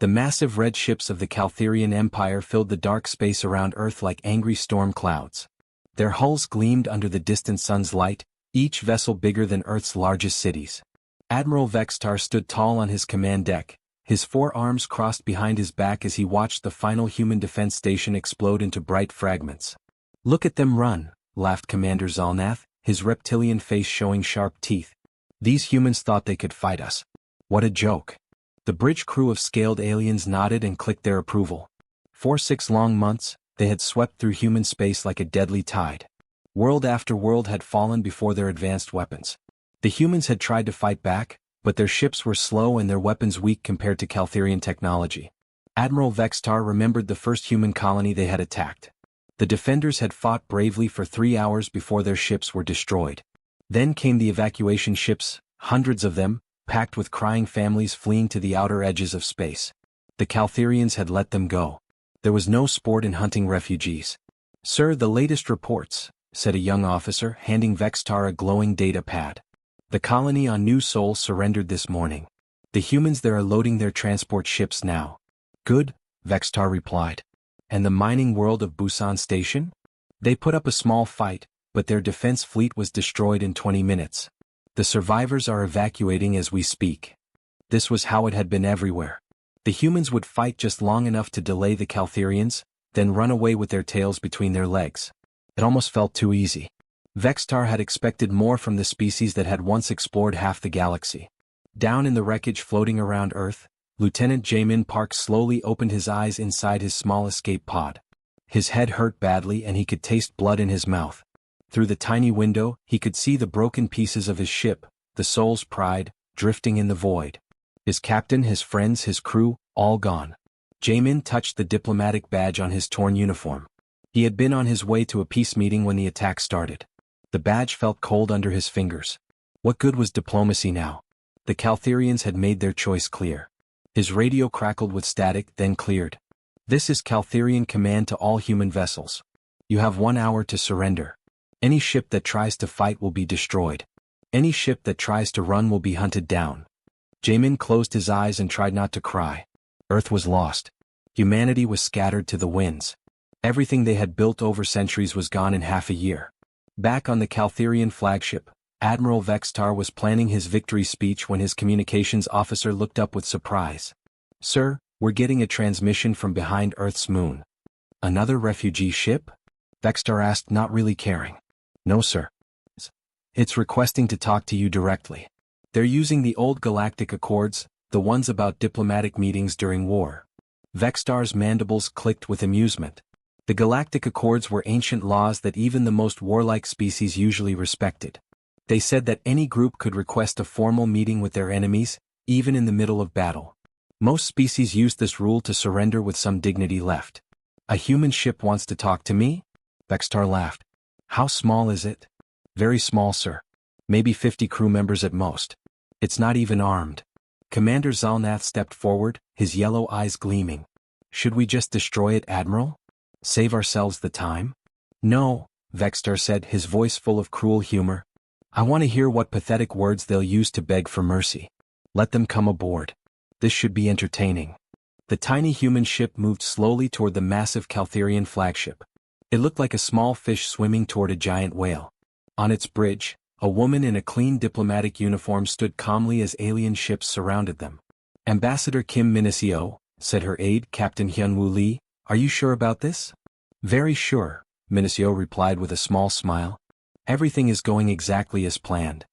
The massive red ships of the Caltherian Empire filled the dark space around Earth like angry storm clouds. Their hulls gleamed under the distant sun's light, each vessel bigger than Earth's largest cities. Admiral Vextar stood tall on his command deck, his forearms crossed behind his back as he watched the final human defense station explode into bright fragments. "Look at them run," laughed Commander Zalnath, his reptilian face showing sharp teeth. "These humans thought they could fight us. What a joke." The bridge crew of scaled aliens nodded and clicked their approval. For 6 long months, they had swept through human space like a deadly tide. World after world had fallen before their advanced weapons. The humans had tried to fight back, but their ships were slow and their weapons weak compared to Caltherian technology. Admiral Vextar remembered the first human colony they had attacked. The defenders had fought bravely for 3 hours before their ships were destroyed. Then came the evacuation ships, hundreds of them, packed with crying families fleeing to the outer edges of space. The Caltherians had let them go. There was no sport in hunting refugees. "Sir, the latest reports," said a young officer, handing Vextar a glowing data pad. "The colony on New Sol surrendered this morning. The humans there are loading their transport ships now." "Good," Vextar replied. "And the mining world of Busan Station?" "They put up a small fight, but their defense fleet was destroyed in 20 minutes. The survivors are evacuating as we speak." This was how it had been everywhere. The humans would fight just long enough to delay the Caltherians, then run away with their tails between their legs. It almost felt too easy. Vextar had expected more from the species that had once explored half the galaxy. Down in the wreckage floating around Earth, Lieutenant Jamin Park slowly opened his eyes inside his small escape pod. His head hurt badly and he could taste blood in his mouth. Through the tiny window, he could see the broken pieces of his ship, the Soul's Pride, drifting in the void. His captain, his friends, his crew, all gone. Jamin touched the diplomatic badge on his torn uniform. He had been on his way to a peace meeting when the attack started. The badge felt cold under his fingers. What good was diplomacy now? The Caltherians had made their choice clear. His radio crackled with static, then cleared. "This is Caltherian command to all human vessels. You have 1 hour to surrender. Any ship that tries to fight will be destroyed. Any ship that tries to run will be hunted down." Jamin closed his eyes and tried not to cry. Earth was lost. Humanity was scattered to the winds. Everything they had built over centuries was gone in half a year. Back on the Caltherian flagship, Admiral Vextar was planning his victory speech when his communications officer looked up with surprise. "Sir, we're getting a transmission from behind Earth's moon." "Another refugee ship?" Vextar asked, not really caring. "No, sir. It's requesting to talk to you directly. They're using the old Galactic Accords, the ones about diplomatic meetings during war." Vextar's mandibles clicked with amusement. The Galactic Accords were ancient laws that even the most warlike species usually respected. They said that any group could request a formal meeting with their enemies, even in the middle of battle. Most species used this rule to surrender with some dignity left. "A human ship wants to talk to me?" Vextar laughed. "How small is it?" "Very small, sir. Maybe 50 crew members at most. It's not even armed." Commander Zalnath stepped forward, his yellow eyes gleaming. "Should we just destroy it, Admiral? Save ourselves the time?" "No," Vextar said, his voice full of cruel humor. "I want to hear what pathetic words they'll use to beg for mercy. Let them come aboard. This should be entertaining." The tiny human ship moved slowly toward the massive Caltherian flagship. It looked like a small fish swimming toward a giant whale. On its bridge, a woman in a clean diplomatic uniform stood calmly as alien ships surrounded them. "Ambassador Kim Minicio," said her aide, Captain Hyunwoo Lee, "are you sure about this?" "Very sure," Minicio replied with a small smile. "Everything is going exactly as planned.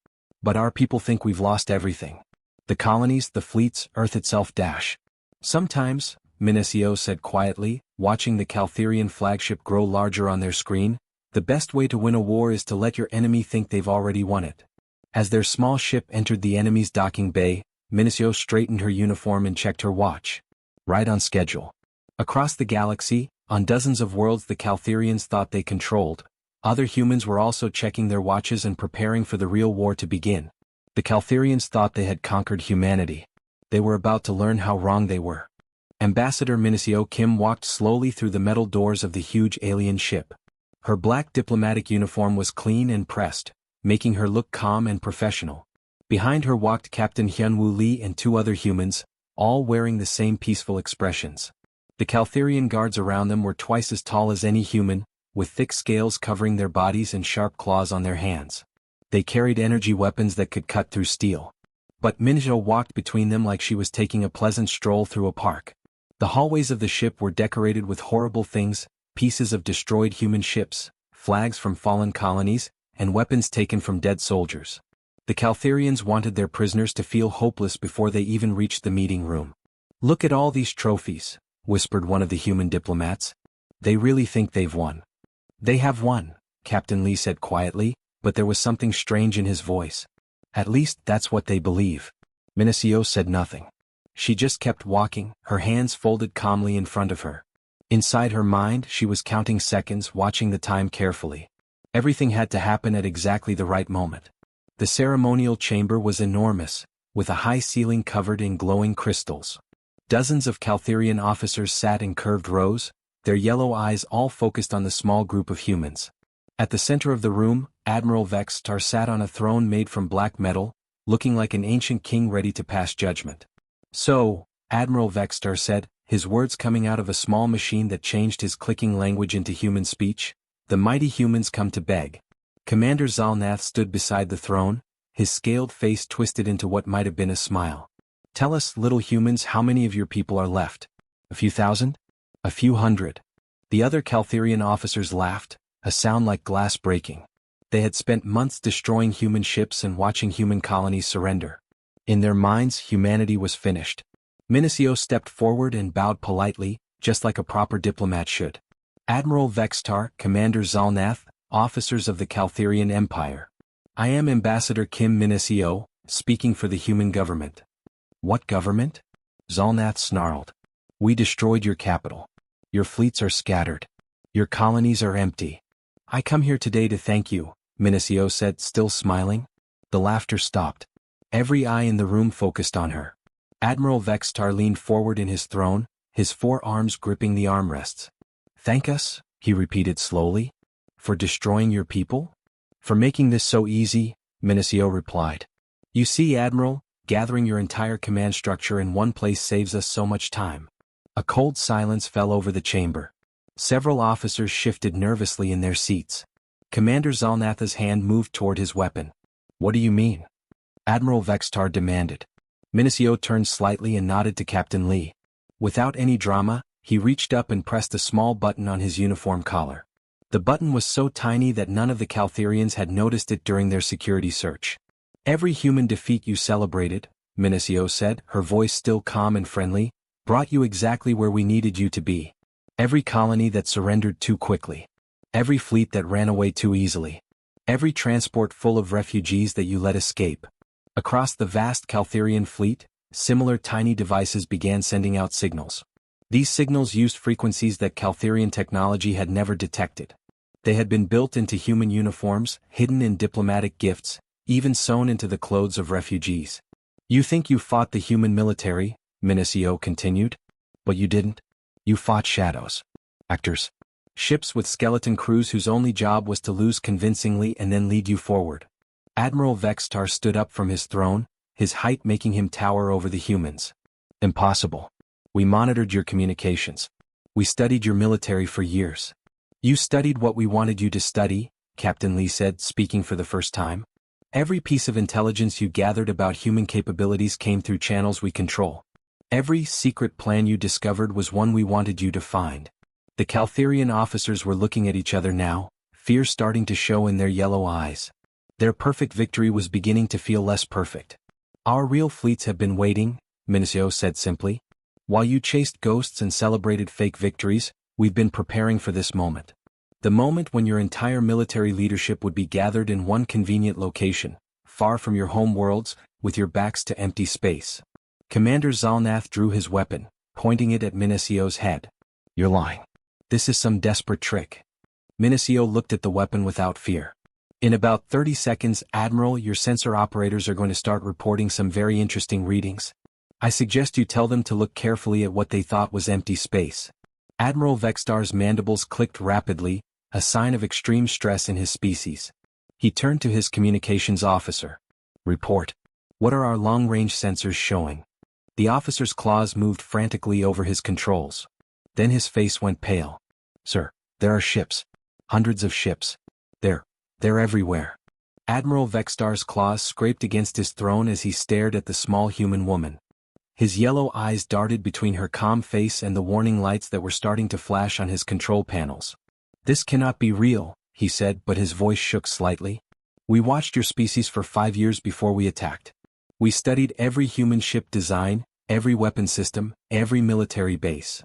But our people think we've lost everything. The colonies, the fleets, Earth itself dash." "Sometimes," Minicio said quietly, watching the Caltherian flagship grow larger on their screen, "the best way to win a war is to let your enemy think they've already won it." As their small ship entered the enemy's docking bay, Minicio straightened her uniform and checked her watch. Right on schedule. Across the galaxy, on dozens of worlds the Caltherians thought they controlled, other humans were also checking their watches and preparing for the real war to begin. The Caltherians thought they had conquered humanity. They were about to learn how wrong they were. Ambassador Minicio Kim walked slowly through the metal doors of the huge alien ship. Her black diplomatic uniform was clean and pressed, making her look calm and professional. Behind her walked Captain Hyunwoo Lee and 2 other humans, all wearing the same peaceful expressions. The Caltherian guards around them were twice as tall as any human, with thick scales covering their bodies and sharp claws on their hands. They carried energy weapons that could cut through steel. But Minjo walked between them like she was taking a pleasant stroll through a park. The hallways of the ship were decorated with horrible things, pieces of destroyed human ships, flags from fallen colonies, and weapons taken from dead soldiers. The Caltherians wanted their prisoners to feel hopeless before they even reached the meeting room. "Look at all these trophies," whispered one of the human diplomats. "They really think they've won." "They have won," Captain Lee said quietly, but there was something strange in his voice. "At least that's what they believe." Minacio said nothing. She just kept walking, her hands folded calmly in front of her. Inside her mind, she was counting seconds, watching the time carefully. Everything had to happen at exactly the right moment. The ceremonial chamber was enormous, with a high ceiling covered in glowing crystals. Dozens of Caltherian officers sat in curved rows, their yellow eyes all focused on the small group of humans. At the center of the room, Admiral Vextar sat on a throne made from black metal, looking like an ancient king ready to pass judgment. "So," Admiral Vextar said, his words coming out of a small machine that changed his clicking language into human speech, "the mighty humans come to beg." Commander Zalnath stood beside the throne, his scaled face twisted into what might have been a smile. "Tell us, little humans, how many of your people are left? A few thousand? A few hundred?" The other Caltherian officers laughed, a sound like glass breaking. They had spent months destroying human ships and watching human colonies surrender. In their minds, humanity was finished. Minacio stepped forward and bowed politely, just like a proper diplomat should. "Admiral Vextar, Commander Zalnath, officers of the Caltherian Empire. I am Ambassador Kim Minacio, speaking for the human government." "What government?" Zalnath snarled. "We destroyed your capital. Your fleets are scattered. Your colonies are empty. I come here today to thank you," Minacio said, still smiling. The laughter stopped. Every eye in the room focused on her. Admiral Vextar leaned forward in his throne, his forearms gripping the armrests. "Thank us," he repeated slowly. "For destroying your people?" "For making this so easy," Minacio replied. "You see, Admiral, gathering your entire command structure in one place saves us so much time." A cold silence fell over the chamber. Several officers shifted nervously in their seats. Commander Zalnatha's hand moved toward his weapon. "What do you mean?" Admiral Vextar demanded. Minacio turned slightly and nodded to Captain Lee. Without any drama, he reached up and pressed a small button on his uniform collar. The button was so tiny that none of the Caltherians had noticed it during their security search. "Every human defeat you celebrated," Minacio said, her voice still calm and friendly, "brought you exactly where we needed you to be. Every colony that surrendered too quickly. Every fleet that ran away too easily. Every transport full of refugees that you let escape." Across the vast Caltherian fleet, similar tiny devices began sending out signals. These signals used frequencies that Caltherian technology had never detected. They had been built into human uniforms, hidden in diplomatic gifts, even sewn into the clothes of refugees. "You think you fought the human military," Minacio continued. "But you didn't. You fought shadows. Actors. Ships with skeleton crews whose only job was to lose convincingly and then lead you forward." Admiral Vextar stood up from his throne, his height making him tower over the humans. "Impossible. We monitored your communications. We studied your military for years." "You studied what we wanted you to study," Captain Lee said, speaking for the first time. "Every piece of intelligence you gathered about human capabilities came through channels we control. Every secret plan you discovered was one we wanted you to find." The Caltherian officers were looking at each other now, fear starting to show in their yellow eyes. Their perfect victory was beginning to feel less perfect. "Our real fleets have been waiting," Minacio said simply. "While you chased ghosts and celebrated fake victories, we've been preparing for this moment. The moment when your entire military leadership would be gathered in one convenient location, far from your home worlds, with your backs to empty space." Commander Zalnath drew his weapon, pointing it at Minacio's head. "You're lying. This is some desperate trick." Minacio looked at the weapon without fear. "In about 30 seconds, Admiral, your sensor operators are going to start reporting some very interesting readings. I suggest you tell them to look carefully at what they thought was empty space." Admiral Vextar's mandibles clicked rapidly, a sign of extreme stress in his species. He turned to his communications officer. "Report. What are our long-range sensors showing?" The officer's claws moved frantically over his controls. Then his face went pale. Sir, there are ships. Hundreds of ships. They're everywhere. Admiral Vextar's claws scraped against his throne as he stared at the small human woman. His yellow eyes darted between her calm face and the warning lights that were starting to flash on his control panels. This cannot be real, he said, but his voice shook slightly. We watched your species for 5 years before we attacked. We studied every human ship design, every weapon system, every military base.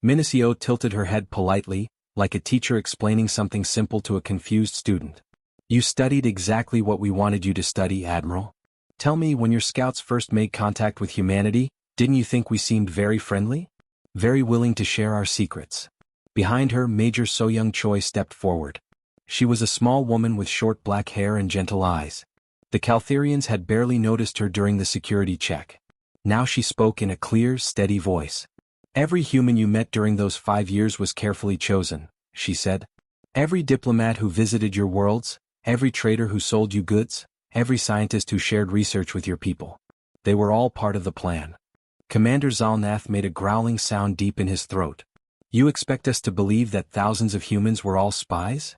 Minicio tilted her head politely, like a teacher explaining something simple to a confused student. You studied exactly what we wanted you to study, Admiral. Tell me, when your scouts first made contact with humanity, didn't you think we seemed very friendly? Very willing to share our secrets? Behind her, Major So-Young Choi stepped forward. She was a small woman with short black hair and gentle eyes. The Caltherians had barely noticed her during the security check. Now she spoke in a clear, steady voice. Every human you met during those 5 years was carefully chosen, she said. Every diplomat who visited your worlds, every trader who sold you goods, every scientist who shared research with your people. They were all part of the plan. Commander Zalnath made a growling sound deep in his throat. You expect us to believe that thousands of humans were all spies?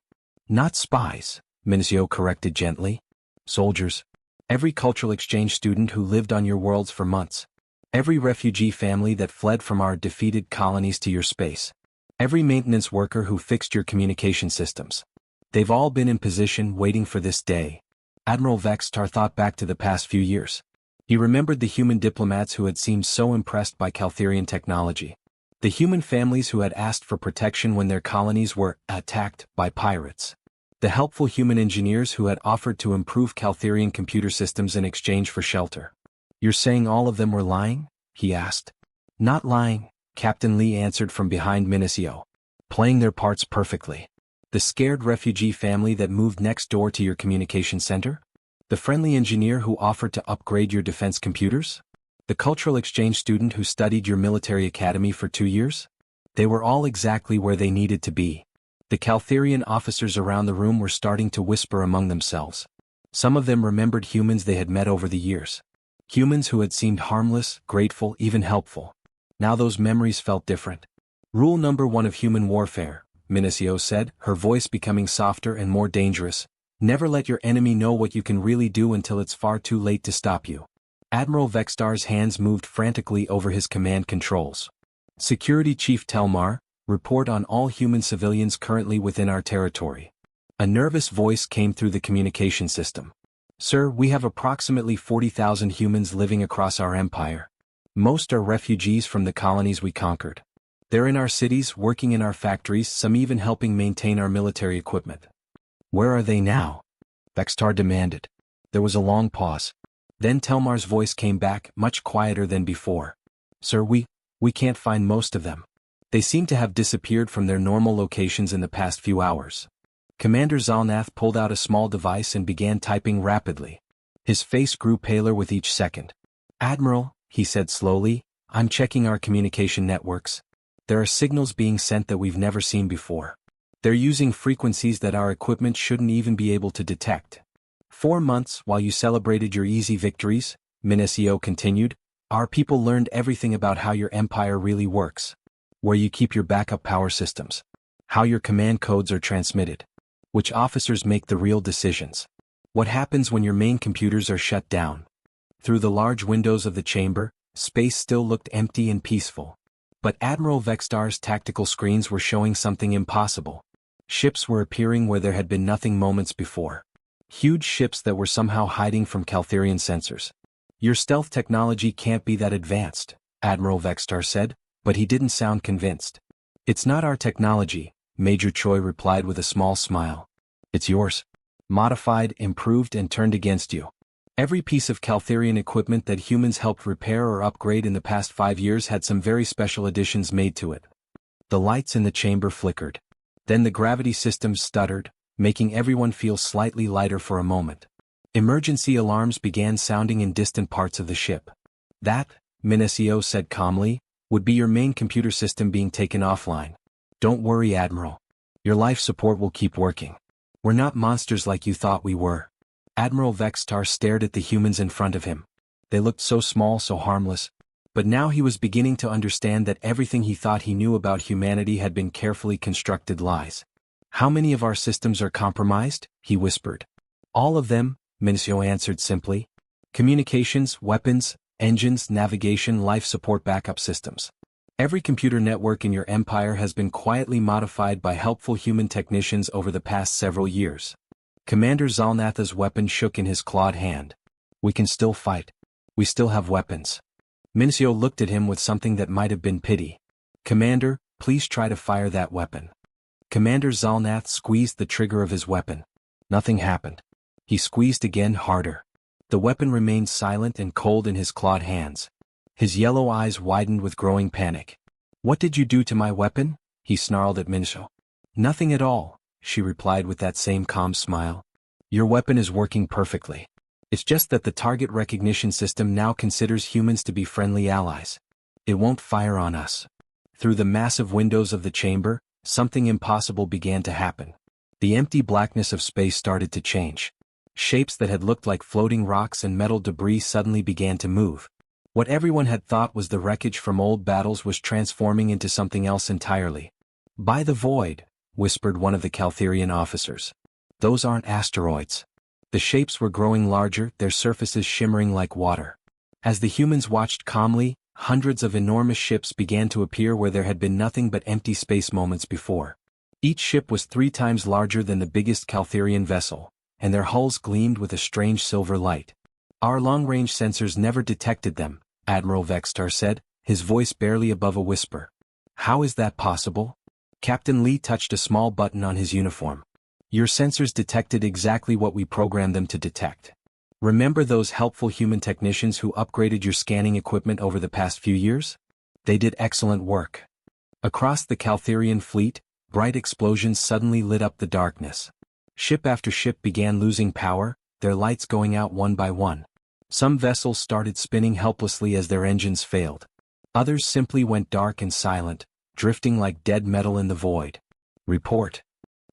Not spies, Minicio corrected gently. Soldiers. Every cultural exchange student who lived on your worlds for months. Every refugee family that fled from our defeated colonies to your space. Every maintenance worker who fixed your communication systems. They've all been in position waiting for this day. Admiral Vextar thought back to the past few years. He remembered the human diplomats who had seemed so impressed by Caltherian technology. The human families who had asked for protection when their colonies were attacked by pirates. The helpful human engineers who had offered to improve Caltherian computer systems in exchange for shelter. You're saying all of them were lying? He asked. Not lying, Captain Lee answered from behind Minicio. Playing their parts perfectly. The scared refugee family that moved next door to your communication center? The friendly engineer who offered to upgrade your defense computers? The cultural exchange student who studied your military academy for 2 years? They were all exactly where they needed to be. The Caltherian officers around the room were starting to whisper among themselves. Some of them remembered humans they had met over the years. Humans who had seemed harmless, grateful, even helpful. Now those memories felt different. Rule number 1 of human warfare, Minicio said, her voice becoming softer and more dangerous. Never let your enemy know what you can really do until it's far too late to stop you. Admiral Vextar's hands moved frantically over his command controls. Security Chief Telmar, report on all human civilians currently within our territory. A nervous voice came through the communication system. Sir, we have approximately 40,000 humans living across our empire. Most are refugees from the colonies we conquered. They're in our cities, working in our factories, some even helping maintain our military equipment. Where are they now? Vextar demanded. There was a long pause. Then Telmar's voice came back, much quieter than before. Sir, we can't find most of them. They seem to have disappeared from their normal locations in the past few hours. Commander Zalnath pulled out a small device and began typing rapidly. His face grew paler with each second. Admiral, he said slowly, I'm checking our communication networks. There are signals being sent that we've never seen before. They're using frequencies that our equipment shouldn't even be able to detect. 4 months while you celebrated your easy victories, Minicio continued, our people learned everything about how your empire really works. Where you keep your backup power systems. How your command codes are transmitted. Which officers make the real decisions. What happens when your main computers are shut down. Through the large windows of the chamber, space still looked empty and peaceful. But Admiral Vextar's tactical screens were showing something impossible. Ships were appearing where there had been nothing moments before. Huge ships that were somehow hiding from Caltherian sensors. Your stealth technology can't be that advanced, Admiral Vextar said, but he didn't sound convinced. It's not our technology, Major Choi replied with a small smile. It's yours. Modified, improved, and turned against you. Every piece of Caltherian equipment that humans helped repair or upgrade in the past 5 years had some very special additions made to it. The lights in the chamber flickered. Then the gravity systems stuttered, making everyone feel slightly lighter for a moment. Emergency alarms began sounding in distant parts of the ship. That, Minicio said calmly, would be your main computer system being taken offline. Don't worry, Admiral. Your life support will keep working. We're not monsters like you thought we were. Admiral Vextar stared at the humans in front of him. They looked so small, so harmless. But now he was beginning to understand that everything he thought he knew about humanity had been carefully constructed lies. "How many of our systems are compromised?" he whispered. "All of them," Mincio answered simply. "Communications, weapons, engines, navigation, life support backup systems. Every computer network in your empire has been quietly modified by helpful human technicians over the past several years." Commander Zalnatha's weapon shook in his clawed hand. "We can still fight. We still have weapons." Mincio looked at him with something that might have been pity. "Commander, please try to fire that weapon." Commander Zalnath squeezed the trigger of his weapon. Nothing happened. He squeezed again, harder. The weapon remained silent and cold in his clawed hands. His yellow eyes widened with growing panic. "What did you do to my weapon?" he snarled at Mincio. "Nothing at all," she replied with that same calm smile. "Your weapon is working perfectly. It's just that the target recognition system now considers humans to be friendly allies. It won't fire on us." Through the massive windows of the chamber, something impossible began to happen. The empty blackness of space started to change. Shapes that had looked like floating rocks and metal debris suddenly began to move. What everyone had thought was the wreckage from old battles was transforming into something else entirely. "By the void," whispered one of the Caltherian officers. "Those aren't asteroids." The shapes were growing larger, their surfaces shimmering like water. As the humans watched calmly, hundreds of enormous ships began to appear where there had been nothing but empty space moments before. Each ship was 3 times larger than the biggest Caltherian vessel, and their hulls gleamed with a strange silver light. "Our long-range sensors never detected them," Admiral Vextar said, his voice barely above a whisper. "How is that possible?" Captain Lee touched a small button on his uniform. "Your sensors detected exactly what we programmed them to detect. Remember those helpful human technicians who upgraded your scanning equipment over the past few years? They did excellent work." Across the Caltherian fleet, bright explosions suddenly lit up the darkness. Ship after ship began losing power, their lights going out one by one. Some vessels started spinning helplessly as their engines failed. Others simply went dark and silent, drifting like dead metal in the void. "Report."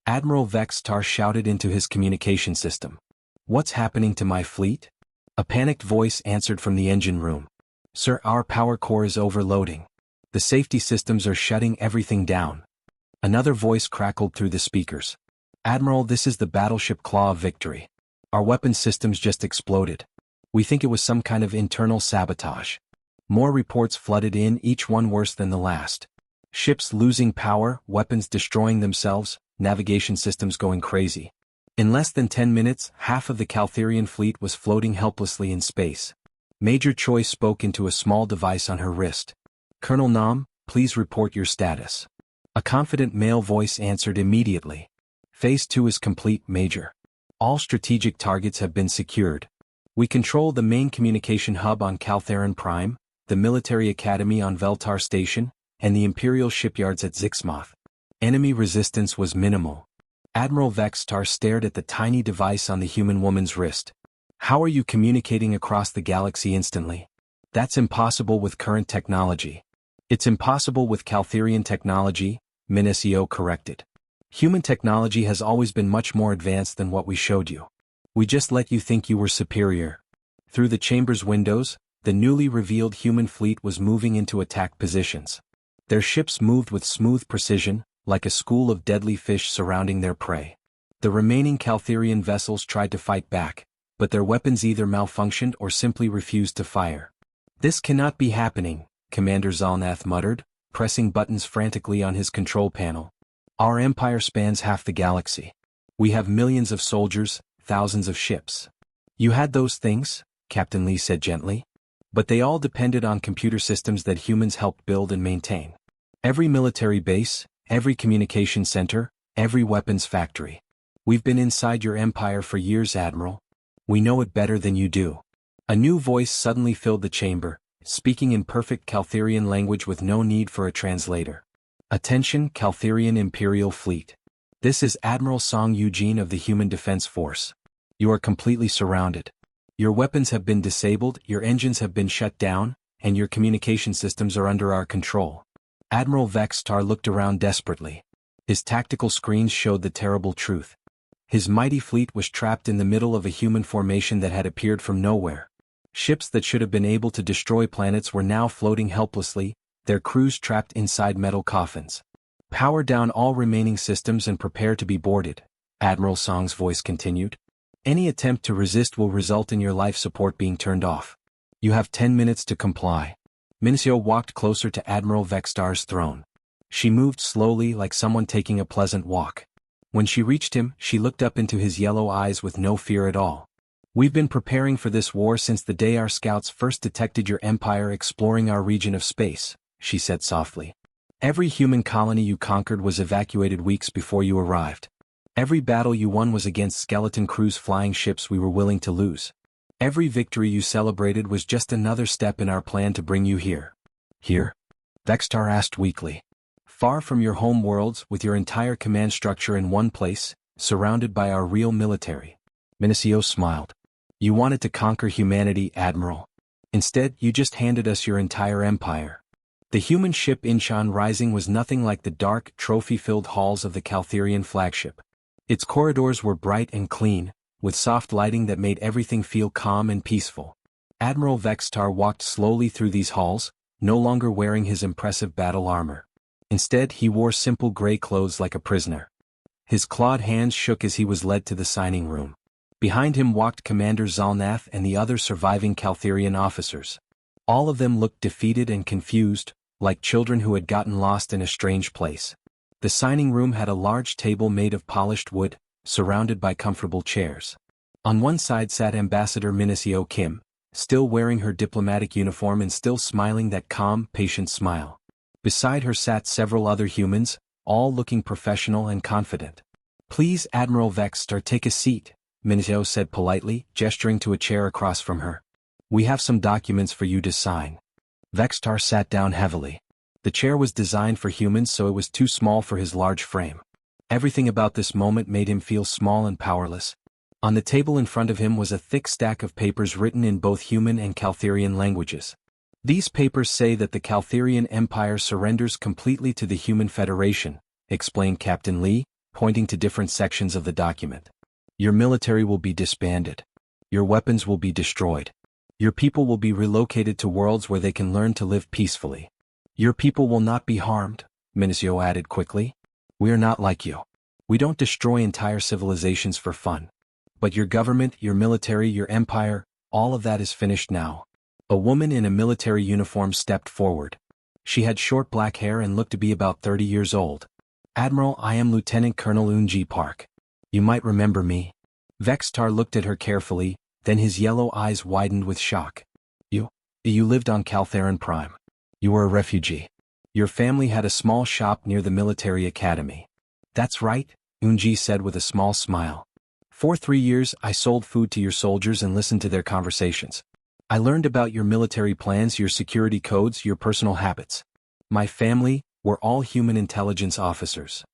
Admiral Vextar shouted into his communication system. "What's happening to my fleet?" A panicked voice answered from the engine room. "Sir, our power core is overloading. The safety systems are shutting everything down." Another voice crackled through the speakers. "Admiral, this is the battleship Claw of Victory. Our weapon systems just exploded. We think it was some kind of internal sabotage." More reports flooded in, each one worse than the last. Ships losing power, weapons destroying themselves, navigation systems going crazy. In less than 10 minutes, half of the Caltherian fleet was floating helplessly in space. Major Choi spoke into a small device on her wrist. "Colonel Nam, please report your status." A confident male voice answered immediately. "Phase 2 is complete, Major. All strategic targets have been secured. We control the main communication hub on Caltheron Prime, the military academy on Veltar Station, and the Imperial shipyards at Zixmoth. Enemy resistance was minimal." Admiral Vextar stared at the tiny device on the human woman's wrist. "How are you communicating across the galaxy instantly?" "That's impossible with current technology." "It's impossible with Caltherian technology," Minesio corrected. "Human technology has always been much more advanced than what we showed you. We just let you think you were superior." Through the chamber's windows, the newly revealed human fleet was moving into attack positions. Their ships moved with smooth precision, like a school of deadly fish surrounding their prey. The remaining Caltherian vessels tried to fight back, but their weapons either malfunctioned or simply refused to fire. "This cannot be happening," Commander Zalnath muttered, pressing buttons frantically on his control panel. "Our empire spans half the galaxy. We have millions of soldiers, thousands of ships." "You had those things," Captain Lee said gently. "But they all depended on computer systems that humans helped build and maintain. Every military base, every communication center, every weapons factory. We've been inside your empire for years, Admiral. We know it better than you do." A new voice suddenly filled the chamber, speaking in perfect Caltherian language with no need for a translator. "Attention, Caltherian Imperial Fleet. This is Admiral Song Eugene of the Human Defense Force. You are completely surrounded. Your weapons have been disabled, your engines have been shut down, and your communication systems are under our control." Admiral Vextar looked around desperately. His tactical screens showed the terrible truth. His mighty fleet was trapped in the middle of a human formation that had appeared from nowhere. Ships that should have been able to destroy planets were now floating helplessly, their crews trapped inside metal coffins. Power down all remaining systems and prepare to be boarded, Admiral Song's voice continued. Any attempt to resist will result in your life support being turned off. You have 10 minutes to comply. Minicio walked closer to Admiral Vextar's throne. She moved slowly like someone taking a pleasant walk. When she reached him, she looked up into his yellow eyes with no fear at all. We've been preparing for this war since the day our scouts first detected your empire exploring our region of space, she said softly. Every human colony you conquered was evacuated weeks before you arrived. Every battle you won was against skeleton crews flying ships we were willing to lose. Every victory you celebrated was just another step in our plan to bring you here. Here? Vextar asked weakly. Far from your home worlds, with your entire command structure in one place, surrounded by our real military. Minicio smiled. You wanted to conquer humanity, Admiral. Instead, you just handed us your entire empire. The human ship Inshan Rising was nothing like the dark, trophy-filled halls of the Caltherian flagship. Its corridors were bright and clean, with soft lighting that made everything feel calm and peaceful. Admiral Vextar walked slowly through these halls, no longer wearing his impressive battle armor. Instead, he wore simple gray clothes like a prisoner. His clawed hands shook as he was led to the signing room. Behind him walked Commander Zalnath and the other surviving Caltherian officers. All of them looked defeated and confused, like children who had gotten lost in a strange place. The signing room had a large table made of polished wood, surrounded by comfortable chairs. On one side sat Ambassador Minicio Kim, still wearing her diplomatic uniform and still smiling that calm, patient smile. Beside her sat several other humans, all looking professional and confident. Please, Admiral Vextar, take a seat, Minicio said politely, gesturing to a chair across from her. We have some documents for you to sign. Vextar sat down heavily. The chair was designed for humans, so it was too small for his large frame. Everything about this moment made him feel small and powerless. On the table in front of him was a thick stack of papers written in both human and Caltherian languages. These papers say that the Caltherian Empire surrenders completely to the Human Federation, explained Captain Lee, pointing to different sections of the document. Your military will be disbanded. Your weapons will be destroyed. Your people will be relocated to worlds where they can learn to live peacefully. Your people will not be harmed, Minicio added quickly. We are not like you. We don't destroy entire civilizations for fun. But your government, your military, your empire, all of that is finished now. A woman in a military uniform stepped forward. She had short black hair and looked to be about 30 years old. Admiral, I am Lieutenant Colonel Unji Park. You might remember me. Vextar looked at her carefully, then his yellow eyes widened with shock. You lived on Caltheron Prime. You were a refugee. Your family had a small shop near the military academy. That's right, Unji said with a small smile. For 3 years, I sold food to your soldiers and listened to their conversations. I learned about your military plans, your security codes, your personal habits. My family were all human intelligence officers.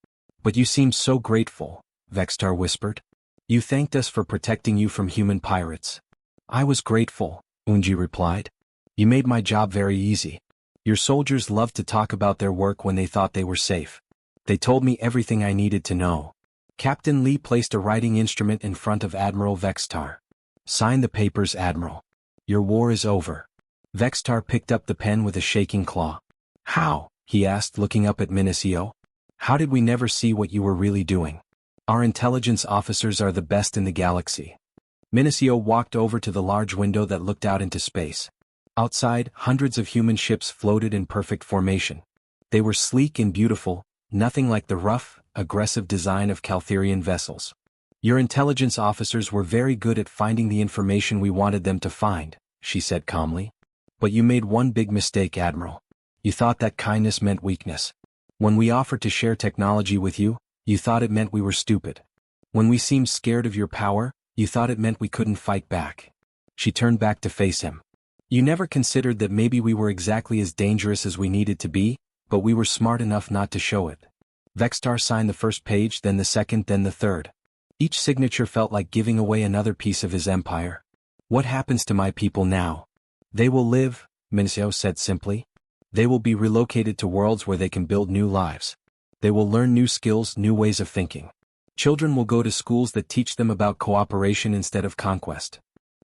But you seemed so grateful, Vextar whispered. You thanked us for protecting you from human pirates. I was grateful, Unji replied. You made my job very easy. Your soldiers loved to talk about their work when they thought they were safe. They told me everything I needed to know. Captain Lee placed a writing instrument in front of Admiral Vextar. Sign the papers, Admiral. Your war is over. Vextar picked up the pen with a shaking claw. How? He asked, looking up at Minicio. How did we never see what you were really doing? Our intelligence officers are the best in the galaxy. Minicio walked over to the large window that looked out into space. Outside, hundreds of human ships floated in perfect formation. They were sleek and beautiful, nothing like the rough, aggressive design of Caltherian vessels. Your intelligence officers were very good at finding the information we wanted them to find, she said calmly. But you made one big mistake, Admiral. You thought that kindness meant weakness. When we offered to share technology with you, you thought it meant we were stupid. When we seemed scared of your power, you thought it meant we couldn't fight back. She turned back to face him. You never considered that maybe we were exactly as dangerous as we needed to be, but we were smart enough not to show it. Vextar signed the first page, then the second, then the third. Each signature felt like giving away another piece of his empire. What happens to my people now? They will live, Minicio said simply. They will be relocated to worlds where they can build new lives. They will learn new skills, new ways of thinking. Children will go to schools that teach them about cooperation instead of conquest.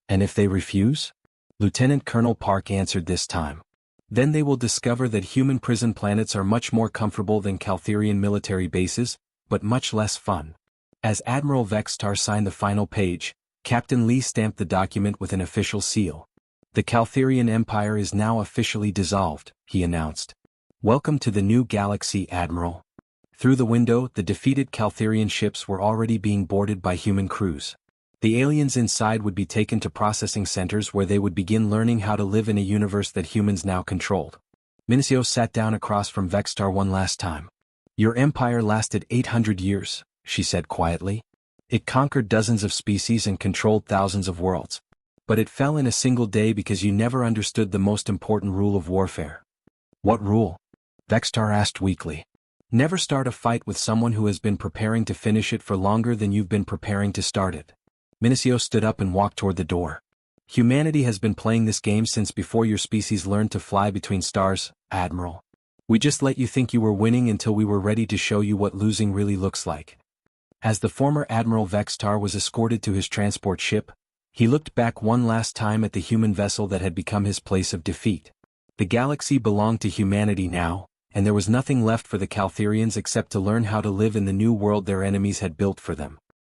And if they refuse? Lieutenant Colonel Park answered this time. Then they will discover that human prison planets are much more comfortable than Caltherian military bases, but much less fun. As Admiral Vextar signed the final page, Captain Lee stamped the document with an official seal. The Caltherian Empire is now officially dissolved, he announced. Welcome to the new galaxy, Admiral. Through the window, the defeated Caltherian ships were already being boarded by human crews. The aliens inside would be taken to processing centers where they would begin learning how to live in a universe that humans now controlled. Minicio sat down across from Vextar one last time. Your empire lasted 800 years, she said quietly. It conquered dozens of species and controlled thousands of worlds. But it fell in a single day because you never understood the most important rule of warfare. What rule? Vextar asked weakly. Never start a fight with someone who has been preparing to finish it for longer than you've been preparing to start it. Minicio stood up and walked toward the door. Humanity has been playing this game since before your species learned to fly between stars, Admiral. We just let you think you were winning until we were ready to show you what losing really looks like. As the former Admiral Vextar was escorted to his transport ship, he looked back one last time at the human vessel that had become his place of defeat. The galaxy belonged to humanity now, and there was nothing left for the Caltherians except to learn how to live in the new world their enemies had built for them.